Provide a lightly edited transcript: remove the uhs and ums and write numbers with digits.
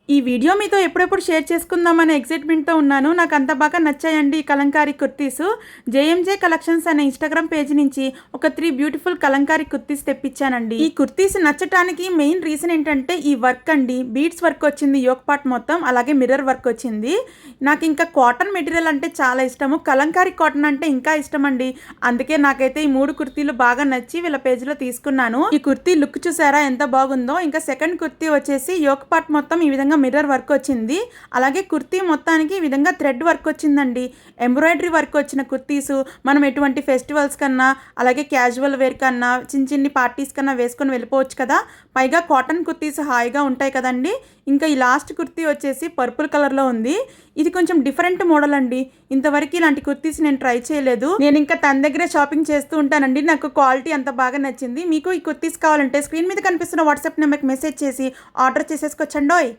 ఈ వీడియో మీతో ఎప్పుడెప్పుడు షేర్ చేసుకుందామనే ఎక్సైట్మెంట్‌తో ఉన్నాను. నాకు అంత బాగా నచ్చాయండి ఈ కలంకారీ కుర్తీసు. జేఎంజే కలెక్షన్స్ అనే ఇన్‌స్టాగ్రామ్ పేజ్ నుంచి ఒక 3 బ్యూటిఫుల్ కలంకారీ కుర్తీస్ తెప్పించానండి. ఈ కుర్తీస్ నచ్చటానికి మెయిన్ రీజన్ ఏంటంటే ఈ వర్క్ అండి. బీడ్స్ వర్క్ వచ్చింది యోక్ పార్ట్ మొత్తం. అలాగే మిర్రర్ వర్క్ వచ్చింది. నాకు ఇంకా కాటన్ మెటీరియల్ అంటే చాలా ఇష్టము. కలంకారీ కాటన్ అంటే ఇంకా ఇష్టమండి. అందుకే నాకైతే ఈ 3 కుర్తీలు బాగా నచ్చి వీళ్ళ పేజ్‌లో తీసుకున్నాను. ఈ కుర్తీ లుక్ చూసారా ఎంత బాగుందో. ఇంకా సెకండ్ కుర్తీ వచ్చేసి యోక్ పార్ట్ మొత్తం ఈ విధంగా మిర్రర్ వర్క్ వచ్చింది. అలాగే కుర్తీ మొత్తానికి ఈ విధంగా థ్రెడ్ వర్క్ వచ్చిందండి. ఎంబ్రాయిడరీ వర్క్ వచ్చిన కుర్తీసు మనం ఎటువంటి ఫెస్టివల్స్ కన్నా అలాగే క్యాజువల్ వేర్ కన్నా చిన్ని పార్టీస్ కన్నా వేసుకొని వెళ్ళిపోవచ్చు కదా. పైగా కాటన్ కుర్తీస్ హాయిగా ఉంటాయి కదండి. ఇంకా ఈ లాస్ట్ కుర్తీ వచ్చేసి పర్పుల్ కలర్లో ఉంది. ఇది కొంచెం డిఫరెంట్ మోడల్ అండి. ఇంతవరకు ఇలాంటి కుర్తీస్ నేను ట్రై చేయలేదు. నేను ఇంకా తన దగ్గరే షాపింగ్ చేస్తూ ఉంటానండి. నాకు క్వాలిటీ అంత బాగా నచ్చింది. మీకు ఈ కుర్తీస్ కావాలంటే స్క్రీన్ మీద కనిపిస్తున్న వాట్సాప్ నెంబర్కి మెసేజ్ చేసి ఆర్డర్ చేసేసుకోవచ్చండోయ్.